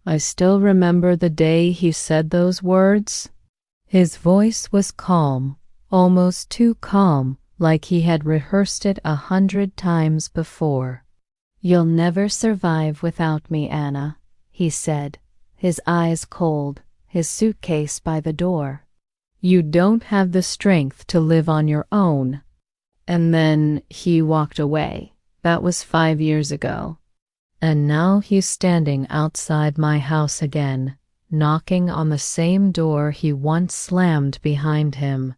I still remember the day he said those words. His voice was calm, almost too calm, like he had rehearsed it 100 times before. "You'll never survive without me, Anna," he said, his eyes cold, his suitcase by the door. "You don't have the strength to live on your own." And then he walked away. That was 5 years ago. And now he's standing outside my house again, knocking on the same door he once slammed behind him.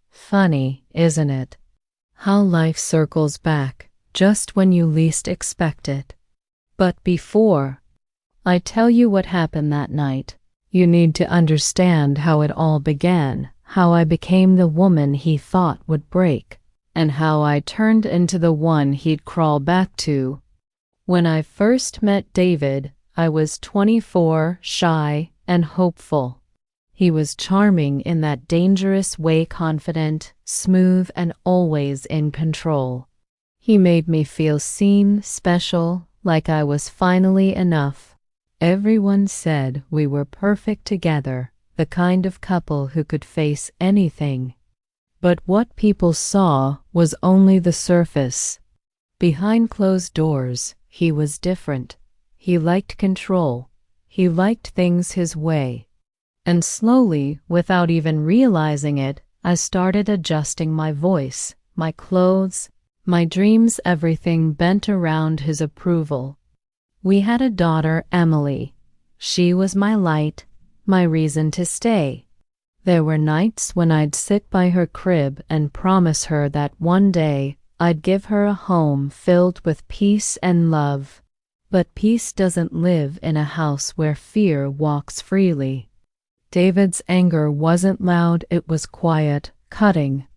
Funny, isn't it? How life circles back, just when you least expect it. But before I tell you what happened that night, you need to understand how it all began, how I became the woman he thought would break, and how I turned into the one he'd crawl back to. When I first met David, I was 24, shy, and hopeful. He was charming in that dangerous way, confident, smooth, and always in control. He made me feel seen, special, like I was finally enough. Everyone said we were perfect together, the kind of couple who could face anything. But what people saw was only the surface. Behind closed doors, he was different. He liked control. He liked things his way. And slowly, without even realizing it, I started adjusting my voice, my clothes, my dreams, everything bent around his approval. We had a daughter, Emily. She was my light, my reason to stay. There were nights when I'd sit by her crib and promise her that one day I'd give her a home filled with peace and love. But peace doesn't live in a house where fear walks freely. David's anger wasn't loud, it was quiet, cutting.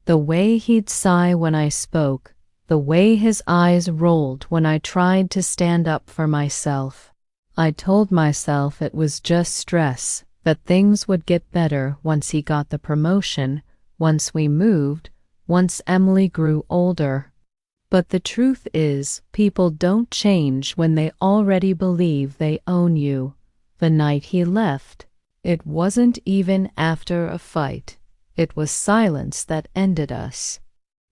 The way he'd sigh when I spoke, the way his eyes rolled when I tried to stand up for myself. I told myself it was just stress, that things would get better once he got the promotion, once we moved, once Emily grew older. But the truth is, people don't change when they already believe they own you. The night he left, it wasn't even after a fight. It was silence that ended us.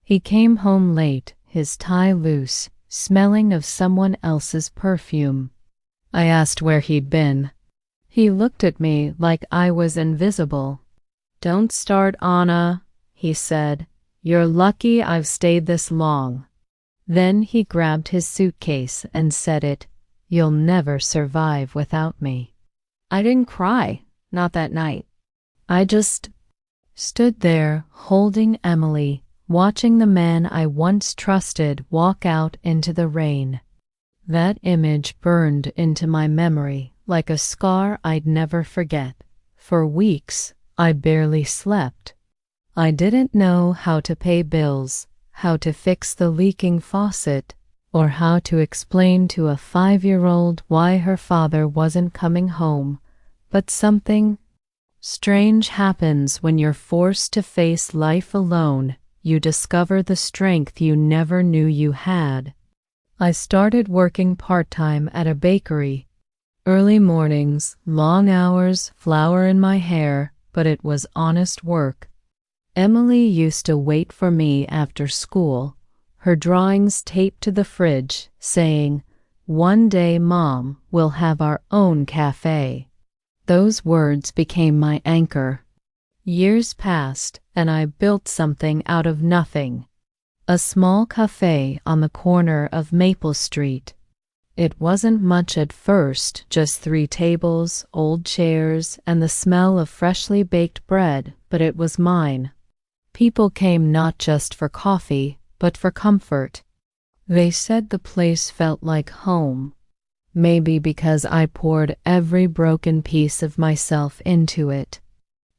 He came home late, his tie loose, smelling of someone else's perfume. I asked where he'd been. He looked at me like I was invisible. "Don't start, Anna," he said. "You're lucky I've stayed this long." Then he grabbed his suitcase and said it, "You'll never survive without me." I didn't cry, not that night. I just stood there holding Emily, watching the man I once trusted walk out into the rain. That image burned into my memory like a scar I'd never forget. For weeks, I barely slept. I didn't know how to pay bills, how to fix the leaking faucet, or how to explain to a 5-year-old why her father wasn't coming home. But something strange happens when you're forced to face life alone. You discover the strength you never knew you had. I started working part-time at a bakery. Early mornings, long hours, flour in my hair, but it was honest work. Emily used to wait for me after school, her drawings taped to the fridge, saying, "One day, Mom, we'll have our own cafe." Those words became my anchor. Years passed, and I built something out of nothing. A small cafe on the corner of Maple Street. It wasn't much at first, just 3 tables, old chairs, and the smell of freshly baked bread, but it was mine. People came not just for coffee, but for comfort. They said the place felt like home. Maybe because I poured every broken piece of myself into it.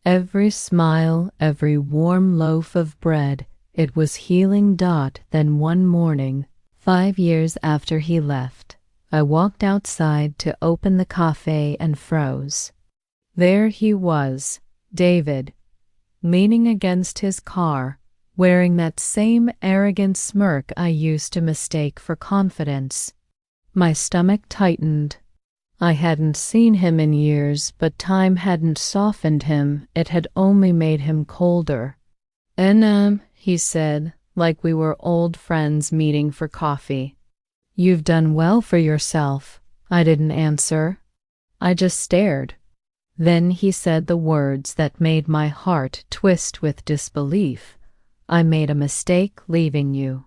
Every smile, every warm loaf of bread, it was healing. Then one morning, 5 years after he left, I walked outside to open the cafe and froze. There he was, David, leaning against his car, wearing that same arrogant smirk I used to mistake for confidence. My stomach tightened. I hadn't seen him in years, but time hadn't softened him, it had only made him colder. He said, like we were old friends meeting for coffee. You've done well for yourself. I didn't answer. I just stared. Then he said the words that made my heart twist with disbelief. I made a mistake leaving you.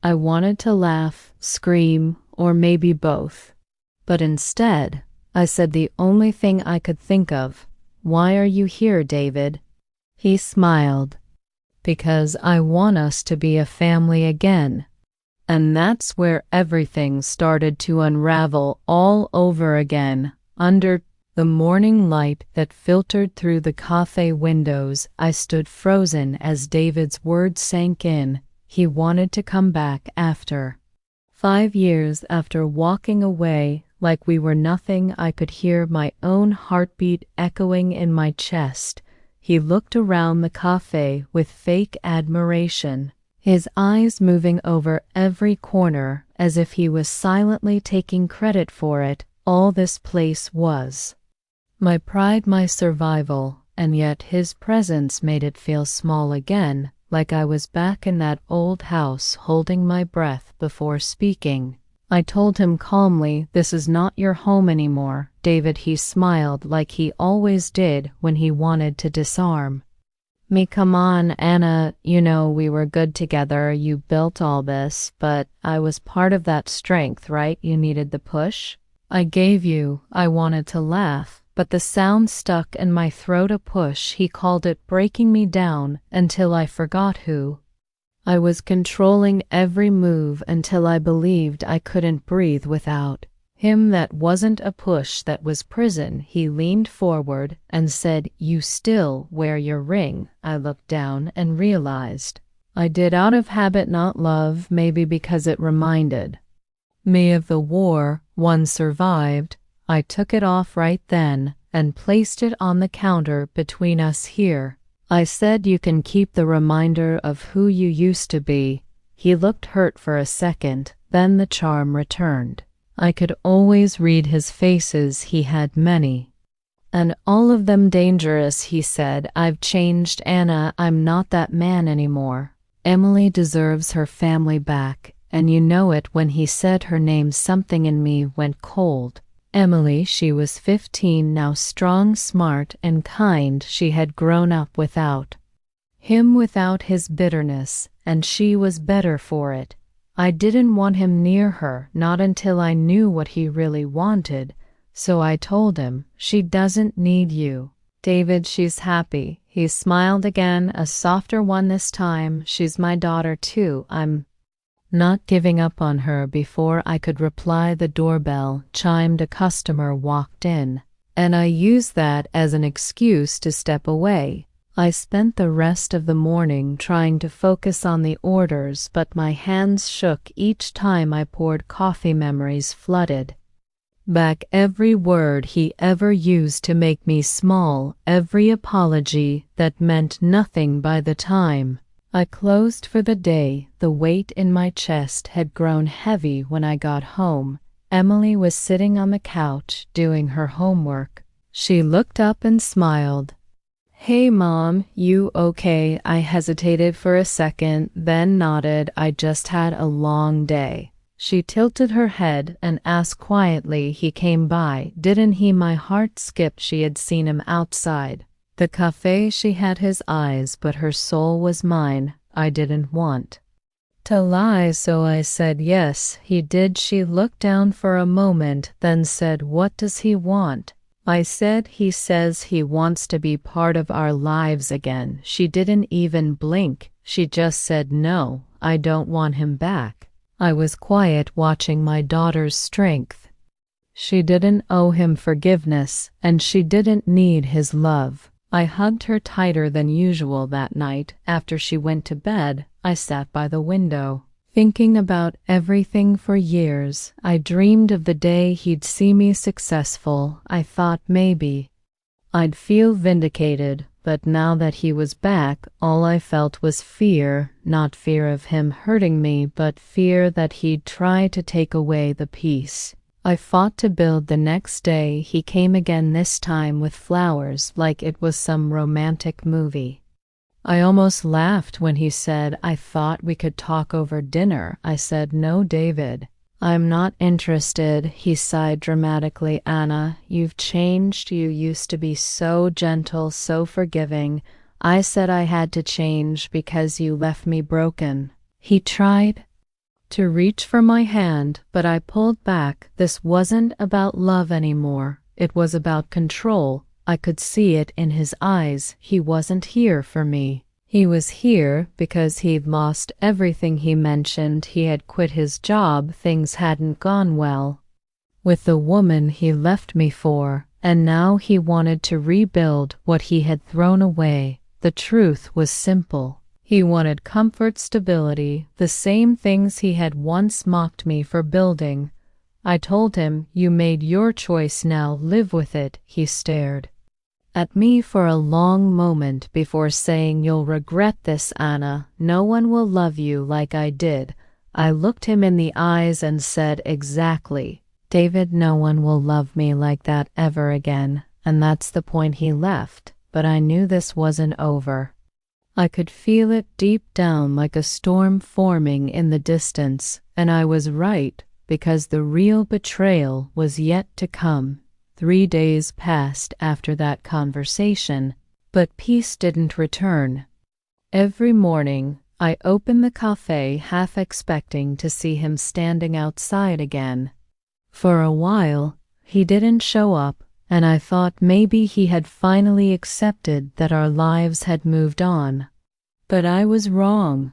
I wanted to laugh, scream, or maybe both. But instead, I said the only thing I could think of. Why are you here, David? He smiled. Because I want us to be a family again. And that's where everything started to unravel all over again. Under the morning light that filtered through the cafe windows, I stood frozen as David's words sank in. He wanted to come back after 5 years after walking away like we were nothing. I could hear my own heartbeat echoing in my chest. He looked around the cafe with fake admiration, his eyes moving over every corner as if he was silently taking credit for it. All this place was my pride, my survival, and yet his presence made it feel small again, like I was back in that old house holding my breath before speaking. I told him calmly, "This is not your home anymore, David." He smiled like he always did when he wanted to disarm me. "Come on, Anna, you know we were good together. You built all this, but I was part of that strength, right? You needed the push I gave you." I wanted to laugh, but the sound stuck in my throat. A push, he called it, breaking me down until I forgot who I was controlling every move until I believed I couldn't breathe without him. That wasn't a push, that was prison. He leaned forward and said, "You still wear your ring." I looked down and realized I did, out of habit, not love, maybe because it reminded me of the war one survived. I took it off right then and placed it on the counter between us. "Here," I said, "you can keep the reminder of who you used to be." He looked hurt for a second, then the charm returned. I could always read his faces. He had many, and all of them dangerous. He said, "I've changed, Anna. I'm not that man anymore. Emily deserves her family back." And you know it, when he said her name, something in me went cold. Emily, she was 15 now, strong, smart, and kind. She had grown up without him, without his bitterness, and she was better for it. I didn't want him near her, not until I knew what he really wanted. So I told him, "She doesn't need you, David. She's happy." He smiled again, a softer one this time. "She's my daughter too. I'm not giving up on her." Before I could reply, the doorbell chimed. A customer walked in, and I used that as an excuse to step away. I spent the rest of the morning trying to focus on the orders, but my hands shook each time I poured coffee. Memories flooded back, every word he ever used to make me small, every apology that meant nothing by the time I closed for the day. The weight in my chest had grown heavy when I got home. Emily was sitting on the couch doing her homework. She looked up and smiled. "Hey, Mom, you okay?" I hesitated for a second, then nodded. "I just had a long day." She tilted her head and asked quietly, "He came by, didn't he?" My heart skipped. She had seen him outside the cafe. She had his eyes, but her soul was mine. I didn't want to lie, so I said, "Yes, he did." She looked down for a moment, then said, "What does he want?" I said, "He says he wants to be part of our lives again." She didn't even blink. She just said, "No, I don't want him back." I was quiet, watching my daughter's strength. She didn't owe him forgiveness, and she didn't need his love. I hugged her tighter than usual that night. After she went to bed, I sat by the window, thinking about everything. For years, I dreamed of the day he'd see me successful. I thought maybe I'd feel vindicated, but now that he was back, all I felt was fear. Not fear of him hurting me, but fear that he'd try to take away the peace I fought to build the next day. He came again, this time with flowers like it was some romantic movie. I almost laughed when he said, "I thought we could talk over dinner." I said, "No, David, I'm not interested." He sighed dramatically. "Anna, you've changed. You used to be so gentle, so forgiving." I said I had to change because you left me broken. He tried to reach for my hand, but I pulled back. This wasn't about love anymore. It was about control. I could see it in his eyes. He wasn't here for me. He was here because he'd lost everything. He mentioned he had quit his job. Things hadn't gone well with the woman he left me for, and now he wanted to rebuild what he had thrown away. The truth was simple. He wanted comfort, stability, the same things he had once mocked me for building. I told him, "You made your choice, now live with it." He stared at me for a long moment before saying, "You'll regret this, Anna. No one will love you like I did." I looked him in the eyes and said, "Exactly, David, no one will love me like that ever again." And that's the point. He left, but I knew this wasn't over. I could feel it deep down, like a storm forming in the distance, and I was right, because the real betrayal was yet to come. 3 days passed after that conversation, but peace didn't return. Every morning, I opened the café half expecting to see him standing outside again. For a while, he didn't show up, and I thought maybe he had finally accepted that our lives had moved on. But I was wrong.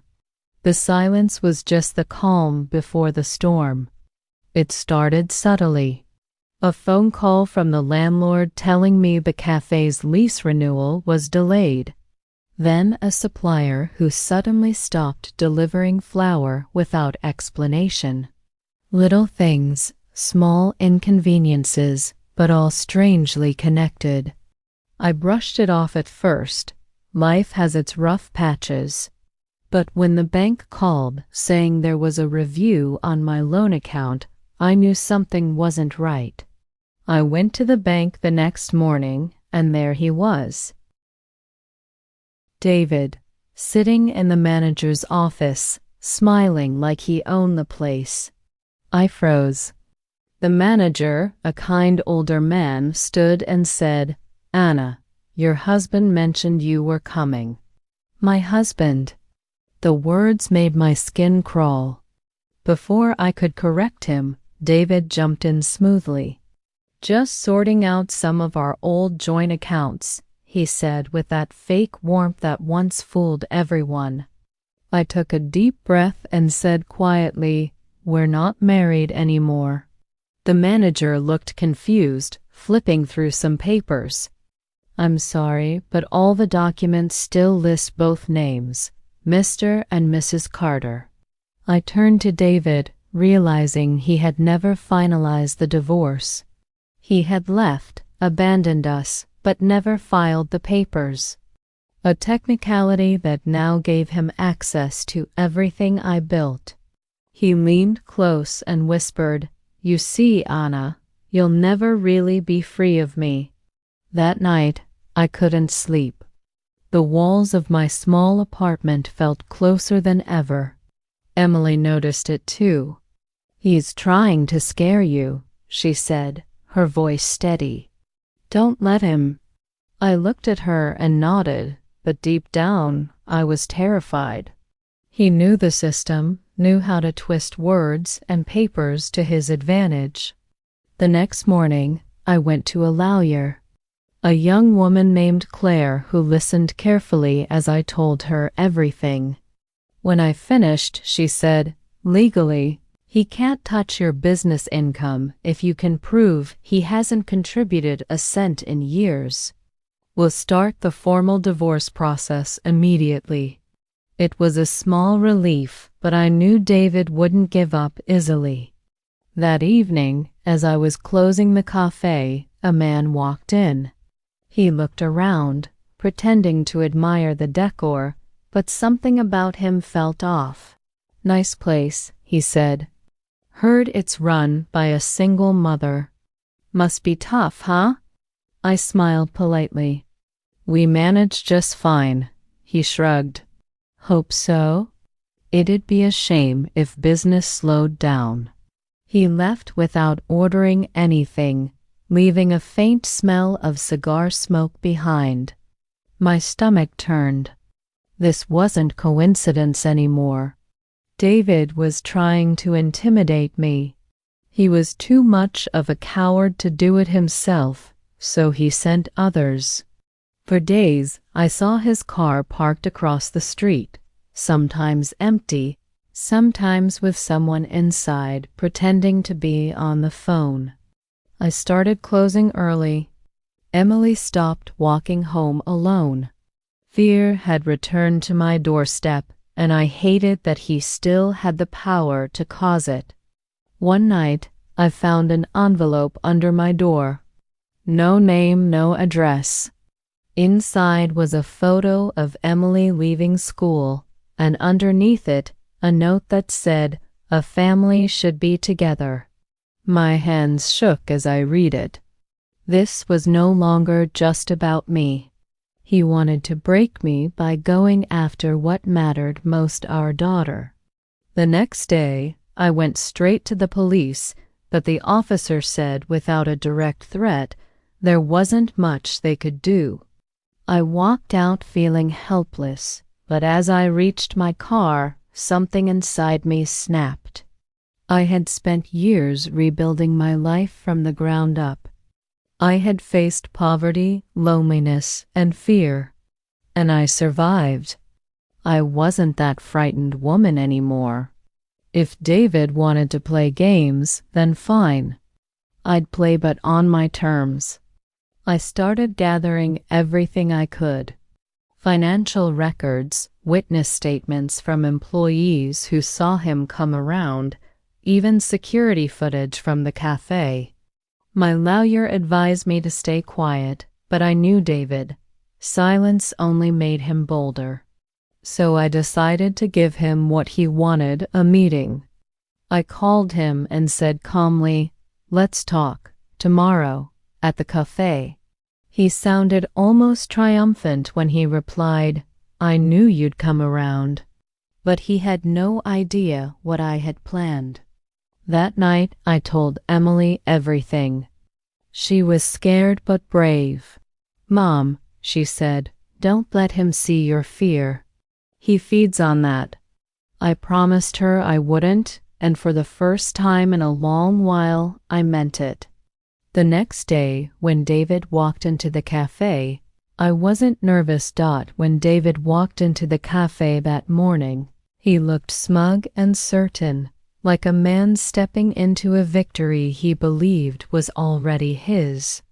The silence was just the calm before the storm. It started subtly. A phone call from the landlord telling me the café's lease renewal was delayed. Then a supplier who suddenly stopped delivering flour without explanation. Little things, small inconveniences, but all strangely connected. I brushed it off at first. Life has its rough patches. But when the bank called saying there was a review on my loan account, I knew something wasn't right. I went to the bank the next morning, and there he was. David, sitting in the manager's office, smiling like he owned the place. I froze. The manager, a kind older man, stood and said, "Anna, your husband mentioned you were coming." My husband. The words made my skin crawl. Before I could correct him, David jumped in smoothly. "Just sorting out some of our old joint accounts," he said with that fake warmth that once fooled everyone. I took a deep breath and said quietly, "We're not married anymore." The manager looked confused, flipping through some papers. "I'm sorry, but all the documents still list both names, Mr. and Mrs. Carter." I turned to David, realizing he had never finalized the divorce. He had left, abandoned us, but never filed the papers. A technicality that now gave him access to everything I built. He leaned close and whispered, "You see, Anna, you'll never really be free of me." That night, I couldn't sleep. The walls of my small apartment felt closer than ever. Emily noticed it too. "He's trying to scare you," she said, her voice steady. "Don't let him." I looked at her and nodded, but deep down, I was terrified. He knew the system, knew how to twist words and papers to his advantage. The next morning, I went to a lawyer. A young woman named Claire who listened carefully as I told her everything. When I finished, she said, "Legally, he can't touch your business income if you can prove he hasn't contributed a cent in years. We'll start the formal divorce process immediately." It was a small relief, but I knew David wouldn't give up easily. That evening, as I was closing the café, a man walked in. He looked around, pretending to admire the decor, but something about him felt off. "Nice place," he said. Heard it's run by a single mother. Must be tough, huh? I smiled politely. We managed just fine, he shrugged. Hope so? It'd be a shame if business slowed down. He left without ordering anything, leaving a faint smell of cigar smoke behind. My stomach turned. This wasn't coincidence anymore. David was trying to intimidate me. He was too much of a coward to do it himself, so he sent others. For days, I saw his car parked across the street, sometimes empty, sometimes with someone inside pretending to be on the phone. I started closing early. Emily stopped walking home alone. Fear had returned to my doorstep, and I hated that he still had the power to cause it. One night, I found an envelope under my door. No name, no address. Inside was a photo of Emily leaving school, and underneath it, a note that said, "A family should be together." My hands shook as I read it. This was no longer just about me. He wanted to break me by going after what mattered most, our daughter. The next day, I went straight to the police, but the officer said without a direct threat, there wasn't much they could do. I walked out feeling helpless, but as I reached my car, something inside me snapped. I had spent years rebuilding my life from the ground up. I had faced poverty, loneliness, and fear, and I survived. I wasn't that frightened woman anymore. If David wanted to play games, then fine. I'd play, but on my terms. I started gathering everything I could. Financial records, witness statements from employees who saw him come around, even security footage from the café. My lawyer advised me to stay quiet, but I knew David. Silence only made him bolder. So I decided to give him what he wanted, a meeting. I called him and said calmly, "Let's talk, tomorrow, at the café." He sounded almost triumphant when he replied, "I knew you'd come around." But he had no idea what I had planned. That night, I told Emily everything. She was scared but brave. "Mom," she said, "don't let him see your fear. He feeds on that." I promised her I wouldn't, and for the first time in a long while, I meant it. The next day, when David walked into the cafe, I wasn't nervous. When David walked into the cafe that morning, he looked smug and certain, like a man stepping into a victory he believed was already his.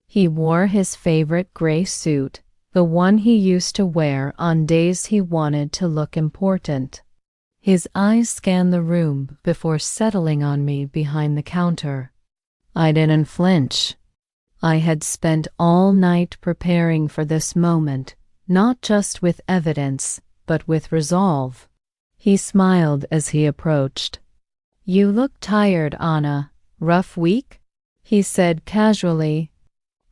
He wore his favorite gray suit, the one he used to wear on days he wanted to look important. His eyes scanned the room before settling on me behind the counter. I didn't flinch. I had spent all night preparing for this moment, not just with evidence, but with resolve. He smiled as he approached. "You look tired, Anna. Rough week?" he said casually.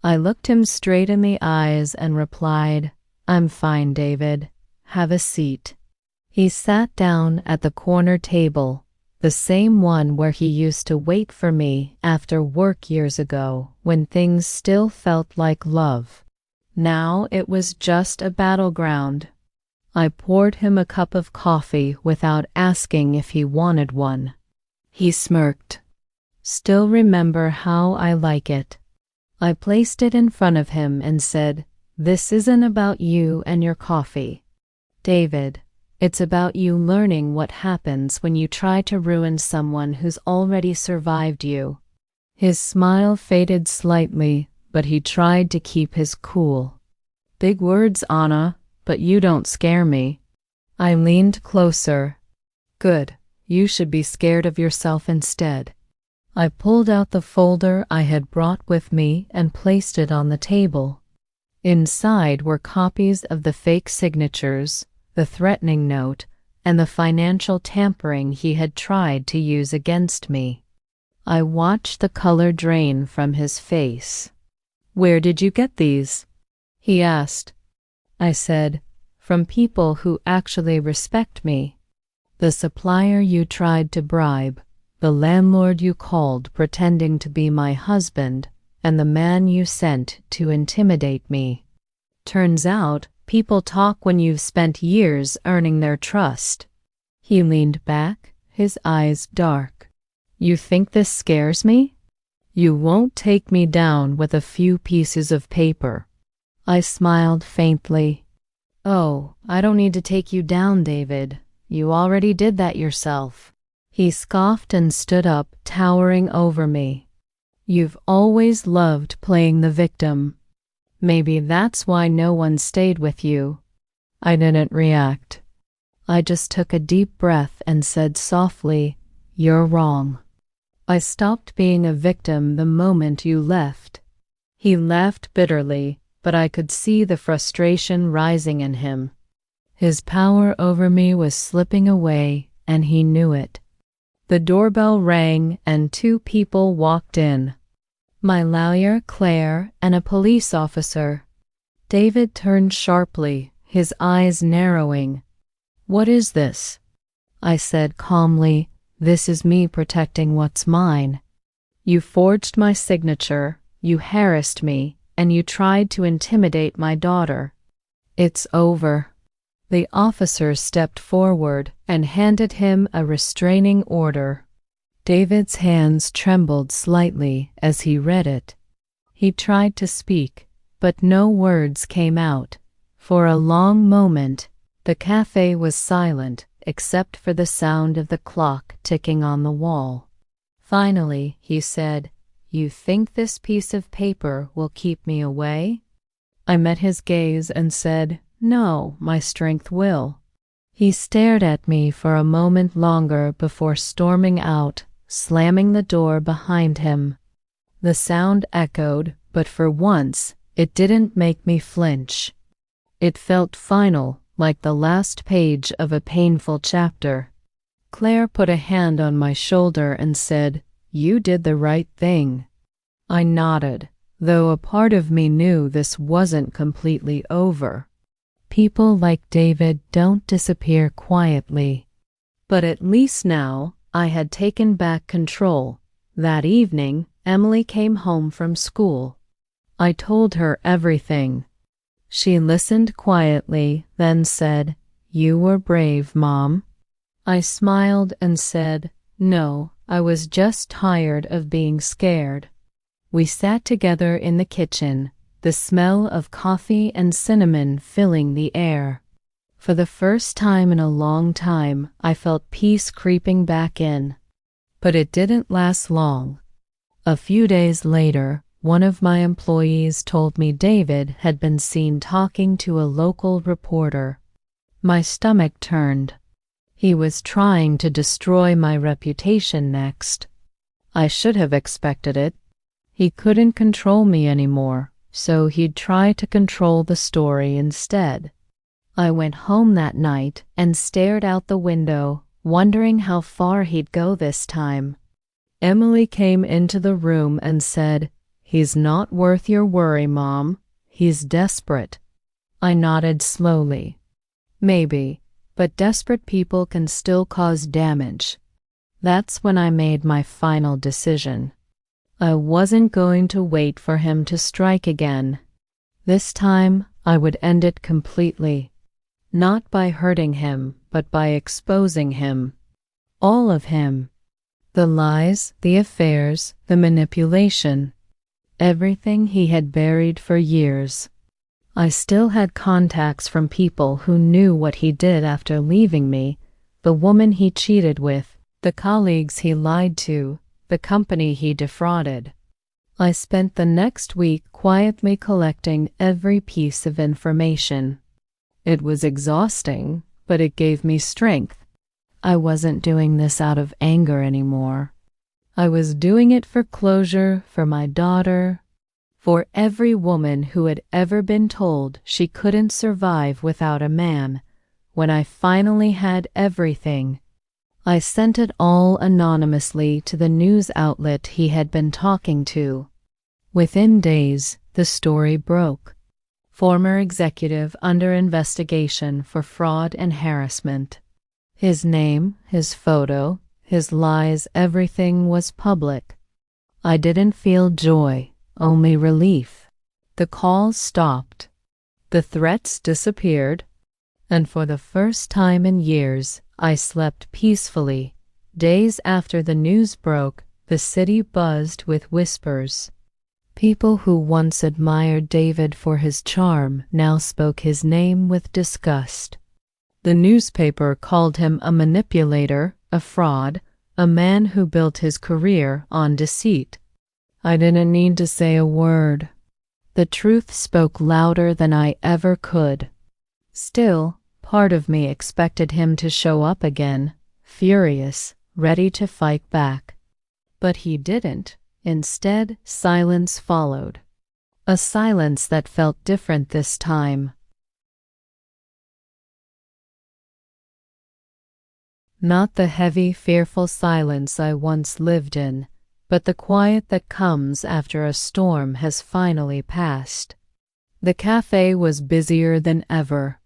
I looked him straight in the eyes and replied, "I'm fine, David. Have a seat." He sat down at the corner table, the same one where he used to wait for me after work years ago, when things still felt like love. Now it was just a battleground. I poured him a cup of coffee without asking if he wanted one. He smirked. "Still remember how I like it." I placed it in front of him and said, "This isn't about you and your coffee, David. It's about you learning what happens when you try to ruin someone who's already survived you." His smile faded slightly, but he tried to keep his cool. "Big words, Anna, but you don't scare me." I leaned closer. "Good. You should be scared of yourself instead." I pulled out the folder I had brought with me and placed it on the table. Inside were copies of the fake signatures, the threatening note, and the financial tampering he had tried to use against me. I watched the color drain from his face. "Where did you get these?" he asked. I said, "From people who actually respect me. The supplier you tried to bribe, the landlord you called pretending to be my husband, and the man you sent to intimidate me. Turns out, people talk when you've spent years earning their trust." He leaned back, his eyes dark. "You think this scares me? You won't take me down with a few pieces of paper." I smiled faintly. "Oh, I don't need to take you down, David. You already did that yourself." He scoffed and stood up, towering over me. "You've always loved playing the victim. Maybe that's why no one stayed with you." I didn't react. I just took a deep breath and said softly, "You're wrong. I stopped being a victim the moment you left." He laughed bitterly, but I could see the frustration rising in him. His power over me was slipping away, and he knew it. The doorbell rang and 2 people walked in. My lawyer, Claire, and a police officer. David turned sharply, his eyes narrowing. "What is this?" I said calmly, "This is me protecting what's mine. You forged my signature, you harassed me, and you tried to intimidate my daughter. It's over." The officer stepped forward and handed him a restraining order. David's hands trembled slightly as he read it. He tried to speak, but no words came out. For a long moment, the cafe was silent except for the sound of the clock ticking on the wall. Finally, he said, "You think this piece of paper will keep me away?" I met his gaze and said, "No, my strength will." He stared at me for a moment longer before storming out, slamming the door behind him. The sound echoed, but for once, it didn't make me flinch. It felt final, like the last page of a painful chapter. Claire put a hand on my shoulder and said, "You did the right thing." I nodded, though a part of me knew this wasn't completely over. People like David don't disappear quietly. But at least now, I had taken back control. That evening, Emily came home from school. I told her everything. She listened quietly, then said, "You were brave, Mom." I smiled and said, "No, I was just tired of being scared." We sat together in the kitchen, the smell of coffee and cinnamon filling the air. For the first time in a long time, I felt peace creeping back in. But it didn't last long. A few days later, one of my employees told me David had been seen talking to a local reporter. My stomach turned. He was trying to destroy my reputation next. I should have expected it. He couldn't control me anymore, so he'd try to control the story instead. I went home that night and stared out the window, wondering how far he'd go this time. Emily came into the room and said, "He's not worth your worry, Mom. He's desperate." I nodded slowly. Maybe, but desperate people can still cause damage. That's when I made my final decision. I wasn't going to wait for him to strike again. This time, I would end it completely. Not by hurting him, but by exposing him. All of him. The lies, the affairs, the manipulation. Everything he had buried for years. I still had contacts from people who knew what he did after leaving me, the woman he cheated with, the colleagues he lied to, the company he defrauded. I spent the next week quietly collecting every piece of information. It was exhausting, but it gave me strength. I wasn't doing this out of anger anymore. I was doing it for closure, for my daughter, for every woman who had ever been told she couldn't survive without a man, when I finally had everything, I sent it all anonymously to the news outlet he had been talking to. Within days, the story broke. Former executive under investigation for fraud and harassment. His name, his photo, his lies, everything was public. I didn't feel joy, only relief. The calls stopped. The threats disappeared. And for the first time in years, I slept peacefully. Days after the news broke, the city buzzed with whispers. People who once admired David for his charm now spoke his name with disgust. The newspaper called him a manipulator, a fraud, a man who built his career on deceit. I didn't need to say a word. The truth spoke louder than I ever could. Still, part of me expected him to show up again, furious, ready to fight back. But he didn't. Instead, silence followed. A silence that felt different this time. Not the heavy, fearful silence I once lived in, but the quiet that comes after a storm has finally passed. The cafe was busier than ever.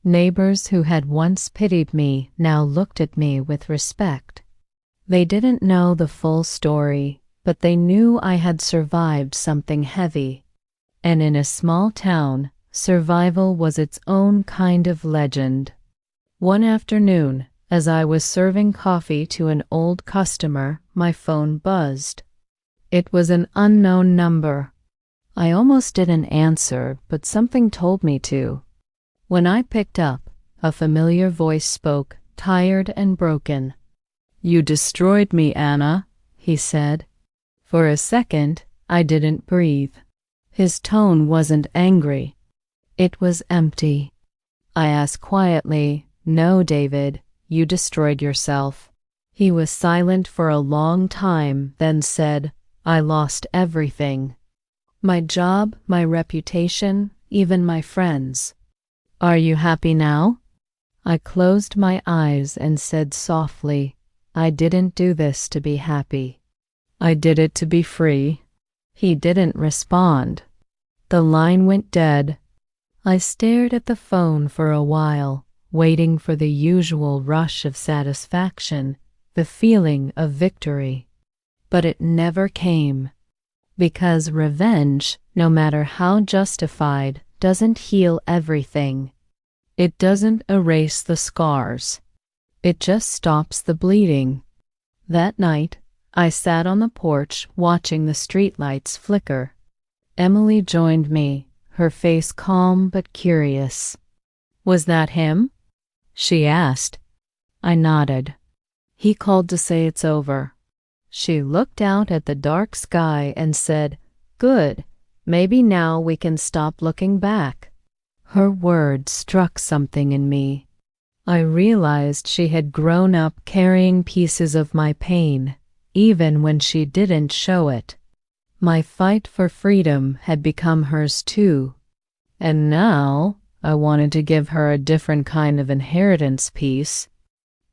Neighbors who had once pitied me now looked at me with respect. They didn't know the full story, but they knew I had survived something heavy. And in a small town, survival was its own kind of legend. One afternoon, as I was serving coffee to an old customer, my phone buzzed. It was an unknown number. I almost didn't answer, but something told me to. When I picked up, a familiar voice spoke, tired and broken. "You destroyed me, Anna," he said. For a second, I didn't breathe. His tone wasn't angry. It was empty. I asked quietly, "No, David, you destroyed yourself." He was silent for a long time, then said, "I lost everything. My job, my reputation, even my friends. Are you happy now?" I closed my eyes and said softly, "I didn't do this to be happy. I did it to be free." He didn't respond. The line went dead. I stared at the phone for a while, waiting for the usual rush of satisfaction, the feeling of victory. But it never came. Because revenge, no matter how justified, doesn't heal everything. It doesn't erase the scars. It just stops the bleeding. That night, I sat on the porch watching the streetlights flicker. Emily joined me, her face calm but curious. "Was that him?" she asked. I nodded. "He called to say it's over." She looked out at the dark sky and said, "Good, maybe now we can stop looking back." Her words struck something in me. I realized she had grown up carrying pieces of my pain, even when she didn't show it. My fight for freedom had become hers too. And now I wanted to give her a different kind of inheritance piece.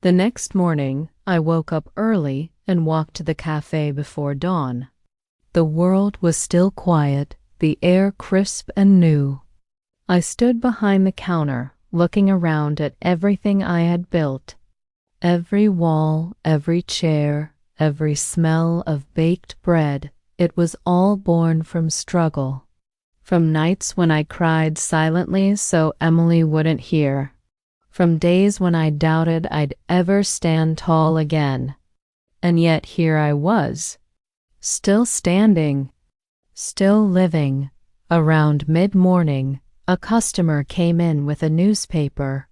The next morning, I woke up early and walked to the cafe before dawn. The world was still quiet, the air crisp and new. I stood behind the counter, looking around at everything I had built. Every wall, every chair, every smell of baked bread, it was all born from struggle. From nights when I cried silently so Emily wouldn't hear. From days when I doubted I'd ever stand tall again. And yet here I was, still standing, still living. Around mid-morning, a customer came in with a newspaper.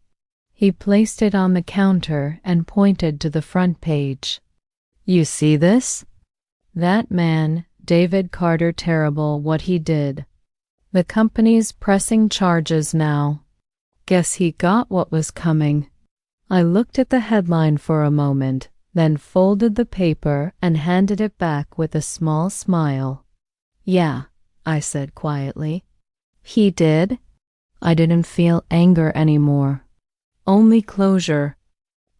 He placed it on the counter and pointed to the front page. "You see this? That man, David Carter Terrible, what he did. The company's pressing charges now. Guess he got what was coming." I looked at the headline for a moment, then folded the paper and handed it back with a small smile. "Yeah," I said quietly. "He did?" I didn't feel anger anymore. only closure.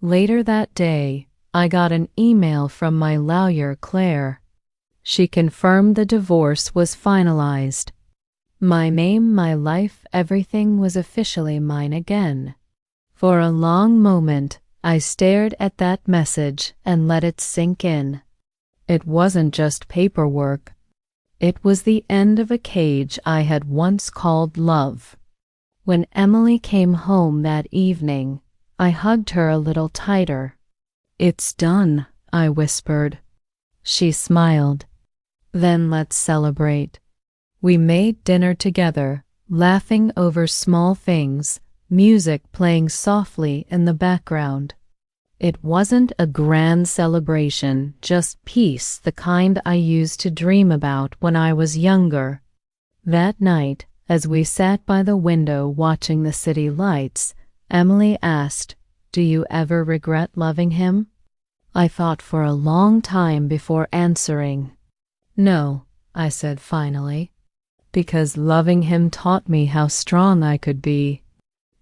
Later that day, I got an email from my lawyer, Claire. She confirmed the divorce was finalized. My name, my life, everything was officially mine again. For a long moment, I stared at that message and let it sink in. It wasn't just paperwork. It was the end of a cage I had once called love. When Emily came home that evening, I hugged her a little tighter. "It's done," I whispered. She smiled. "Then let's celebrate." We made dinner together, laughing over small things, music playing softly in the background. It wasn't a grand celebration, just peace, the kind I used to dream about when I was younger. That night, as we sat by the window watching the city lights, Emily asked, "Do you ever regret loving him?" I thought for a long time before answering. "No," I said finally, "because loving him taught me how strong I could be."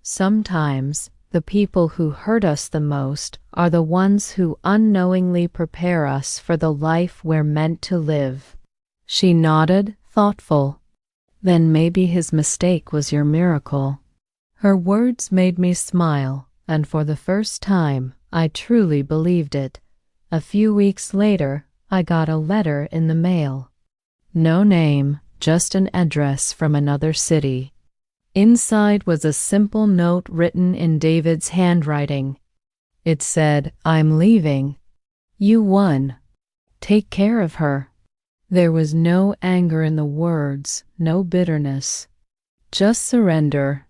Sometimes, the people who hurt us the most are the ones who unknowingly prepare us for the life we're meant to live. She nodded, thoughtful. "Then maybe his mistake was your miracle." Her words made me smile, and for the first time, I truly believed it. A few weeks later, I got a letter in the mail. No name, just an address from another city. Inside was a simple note written in David's handwriting. It said, "I'm leaving. You won. Take care of her." There was no anger in the words, no bitterness. Just surrender.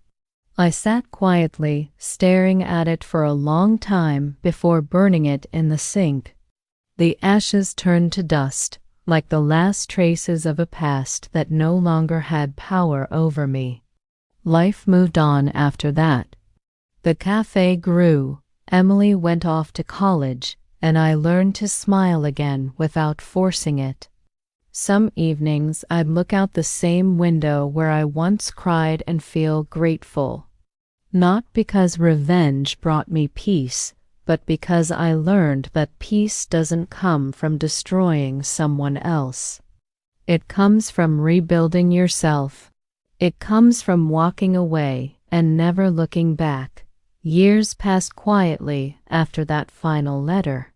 I sat quietly, staring at it for a long time before burning it in the sink. The ashes turned to dust, like the last traces of a past that no longer had power over me. Life moved on after that. The cafe grew, Emily went off to college, and I learned to smile again without forcing it. Some evenings I'd look out the same window where I once cried and feel grateful. Not because revenge brought me peace, but because I learned that peace doesn't come from destroying someone else. It comes from rebuilding yourself. It comes from walking away and never looking back. Years passed quietly after that final letter.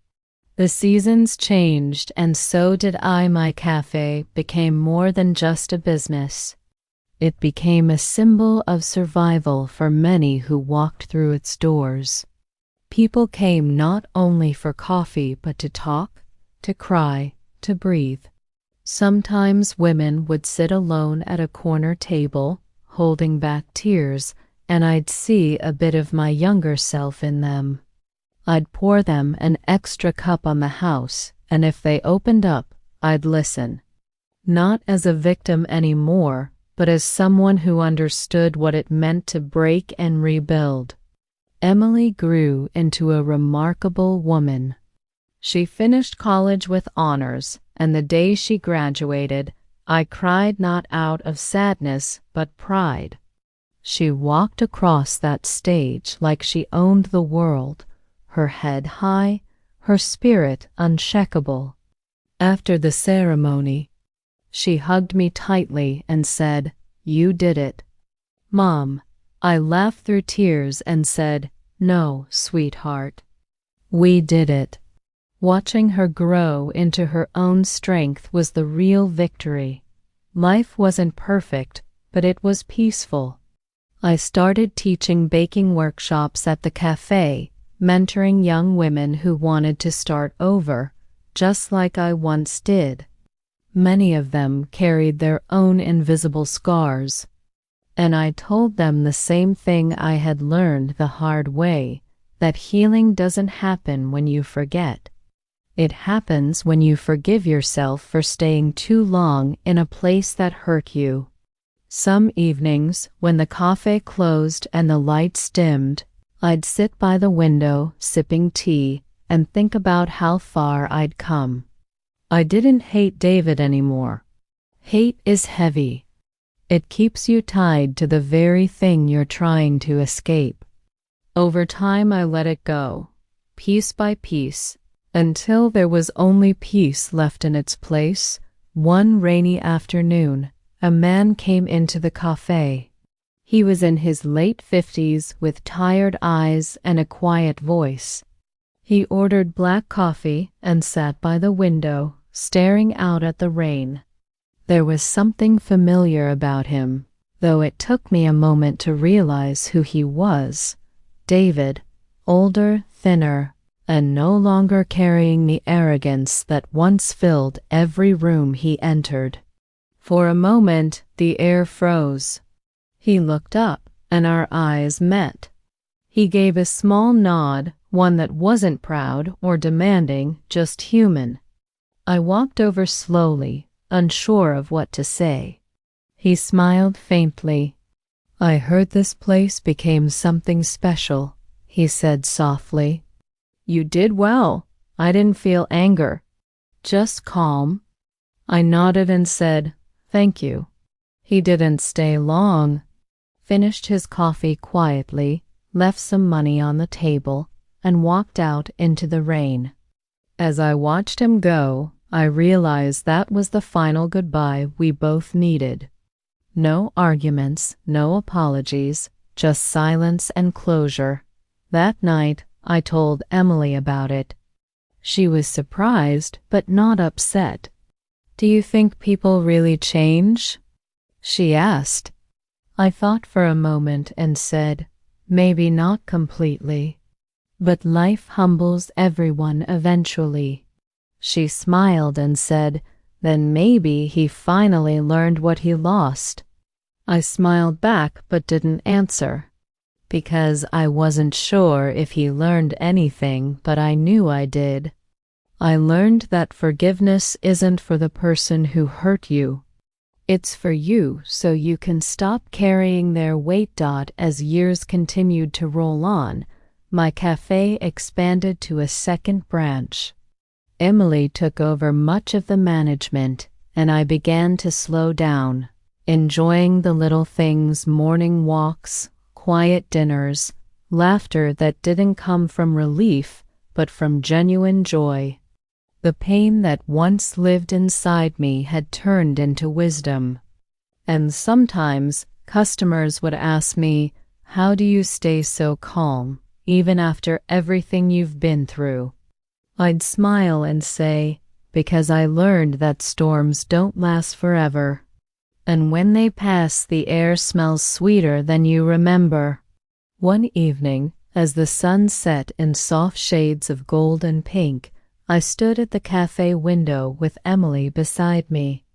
The seasons changed, and so did I. My cafe became more than just a business. It became a symbol of survival for many who walked through its doors. People came not only for coffee, but to talk, to cry, to breathe. Sometimes women would sit alone at a corner table, holding back tears, and I'd see a bit of my younger self in them. I'd pour them an extra cup on the house, and if they opened up, I'd listen. Not as a victim anymore, but as someone who understood what it meant to break and rebuild. Emily grew into a remarkable woman. She finished college with honors, and the day she graduated, I cried not out of sadness, but pride. She walked across that stage like she owned the world, her head high, her spirit unshakable. After the ceremony, she hugged me tightly and said, "You did it." "Mom," I laughed through tears and said, "No, sweetheart. We did it." Watching her grow into her own strength was the real victory. Life wasn't perfect, but it was peaceful. I started teaching baking workshops at the cafe, mentoring young women who wanted to start over, just like I once did. Many of them carried their own invisible scars, and I told them the same thing I had learned the hard way, that healing doesn't happen when you forget. It happens when you forgive yourself for staying too long in a place that hurt you. Some evenings, when the cafe closed and the lights dimmed, I'd sit by the window, sipping tea, and think about how far I'd come. I didn't hate David anymore. Hate is heavy. It keeps you tied to the very thing you're trying to escape. Over time, I let it go, piece by piece, until there was only peace left in its place. One rainy afternoon, a man came into the café. He was in his late 50s with tired eyes and a quiet voice. He ordered black coffee and sat by the window, staring out at the rain. There was something familiar about him, though it took me a moment to realize who he was. David, older, thinner, and no longer carrying the arrogance that once filled every room he entered. For a moment, the air froze. He looked up, and our eyes met. He gave a small nod, one that wasn't proud or demanding, just human. I walked over slowly, unsure of what to say. He smiled faintly. "I heard this place became something special," he said softly. "You did well. I didn't feel anger, just calm." I nodded and said, "Thank you." He didn't stay long. Finished his coffee quietly, left some money on the table, and walked out into the rain. As I watched him go, I realized that was the final goodbye we both needed. No arguments, no apologies, just silence and closure. That night, I told Emily about it. She was surprised, but not upset. "Do you think people really change?" she asked. I thought for a moment and said, "Maybe not completely. But life humbles everyone eventually." She smiled and said, "Then maybe he finally learned what he lost." I smiled back but didn't answer, because I wasn't sure if he learned anything, but I knew I did. I learned that forgiveness isn't for the person who hurt you. It's for you, so you can stop carrying their weight. As years continued to roll on, my cafe expanded to a second branch. Emily took over much of the management, and I began to slow down, enjoying the little things: morning walks, quiet dinners, laughter that didn't come from relief, but from genuine joy. The pain that once lived inside me had turned into wisdom. And sometimes customers would ask me, "How do you stay so calm, even after everything you've been through?" I'd smile and say, "Because I learned that storms don't last forever. And when they pass, the air smells sweeter than you remember." One evening, as the sun set in soft shades of gold and pink, I stood at the cafe window with Emily beside me.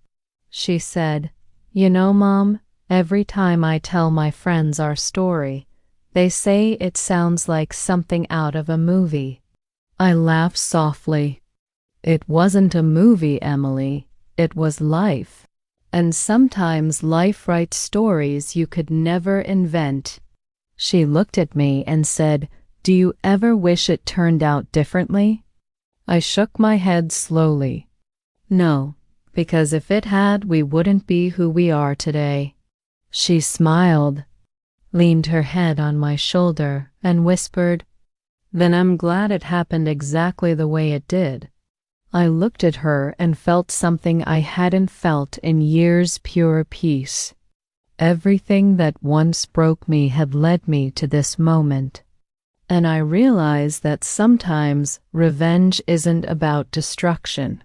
She said, "You know, Mom, every time I tell my friends our story, they say it sounds like something out of a movie." I laughed softly. "It wasn't a movie, Emily. It was life. And sometimes life writes stories you could never invent." She looked at me and said, "Do you ever wish it turned out differently?" I shook my head slowly. "No, because if it had, we wouldn't be who we are today." She smiled, leaned her head on my shoulder, and whispered, "Then I'm glad it happened exactly the way it did." I looked at her and felt something I hadn't felt in years: pure peace. Everything that once broke me had led me to this moment. And I realized that sometimes revenge isn't about destruction.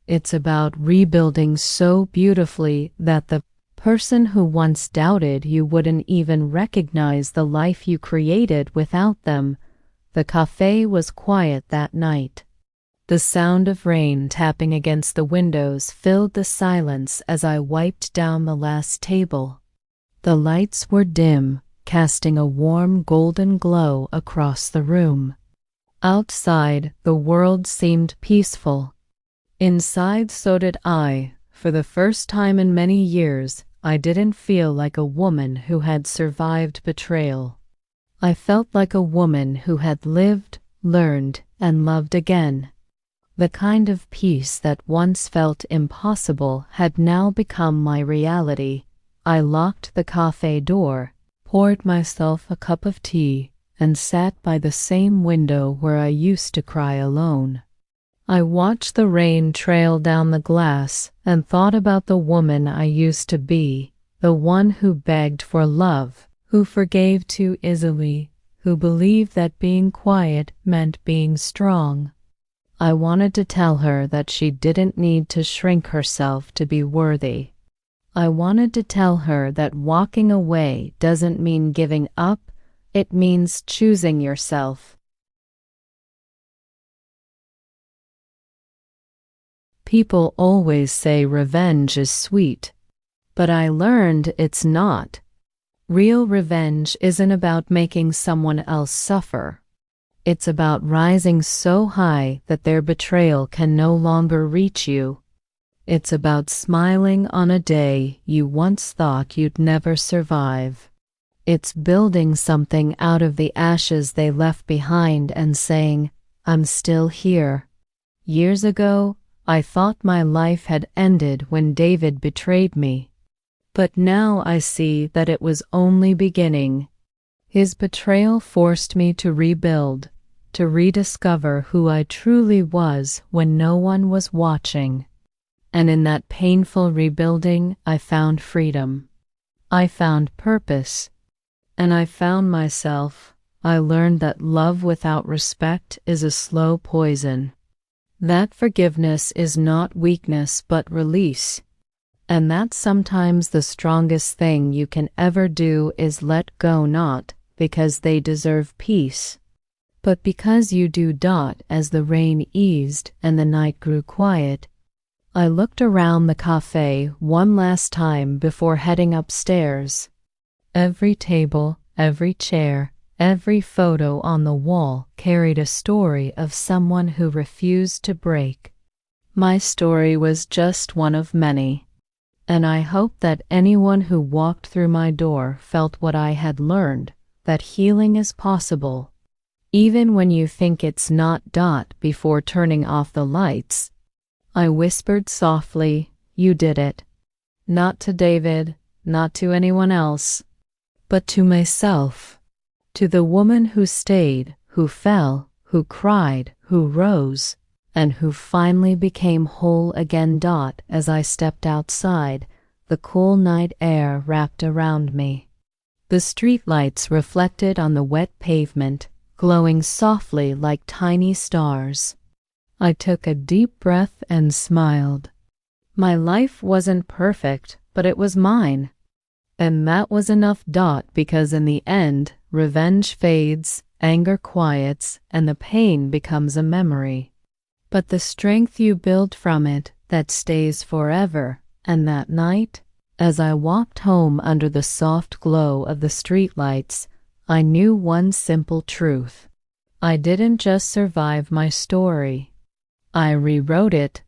It's about rebuilding so beautifully that the person who once doubted you wouldn't even recognize the life you created without them. The cafe was quiet that night. The sound of rain tapping against the windows filled the silence as I wiped down the last table. The lights were dim, casting a warm golden glow across the room. Outside, the world seemed peaceful. Inside, so did I. For the first time in many years, I didn't feel like a woman who had survived betrayal. I felt like a woman who had lived, learned, and loved again. The kind of peace that once felt impossible had now become my reality. I locked the cafe door, poured myself a cup of tea, and sat by the same window where I used to cry alone. I watched the rain trail down the glass and thought about the woman I used to be, the one who begged for love, who forgave too easily, who believed that being quiet meant being strong. I wanted to tell her that she didn't need to shrink herself to be worthy. I wanted to tell her that walking away doesn't mean giving up, it means choosing yourself. People always say revenge is sweet, but I learned it's not. Real revenge isn't about making someone else suffer. It's about rising so high that their betrayal can no longer reach you. It's about smiling on a day you once thought you'd never survive. It's building something out of the ashes they left behind and saying, "I'm still here." Years ago, I thought my life had ended when David betrayed me. But now I see that it was only beginning. His betrayal forced me to rebuild, to rediscover who I truly was when no one was watching. And in that painful rebuilding, I found freedom. I found purpose. And I found myself. I learned that love without respect is a slow poison. That forgiveness is not weakness but release. And that sometimes the strongest thing you can ever do is let go, not because they deserve peace, but because you do. As the rain eased and the night grew quiet, I looked around the café one last time before heading upstairs. Every table, every chair, every photo on the wall carried a story of someone who refused to break. My story was just one of many, and I hope that anyone who walked through my door felt what I had learned, that healing is possible, even when you think it's not. Before turning off the lights, I whispered softly, "You did it." Not to David, not to anyone else, but to myself. To the woman who stayed, who fell, who cried, who rose, and who finally became whole again. As I stepped outside, the cool night air wrapped around me. The streetlights reflected on the wet pavement, glowing softly like tiny stars. I took a deep breath and smiled. My life wasn't perfect, but it was mine. And that was enough. Because in the end, revenge fades, anger quiets, and the pain becomes a memory. But the strength you build from it, that stays forever. And that night, as I walked home under the soft glow of the streetlights, I knew one simple truth. I didn't just survive my story. I rewrote it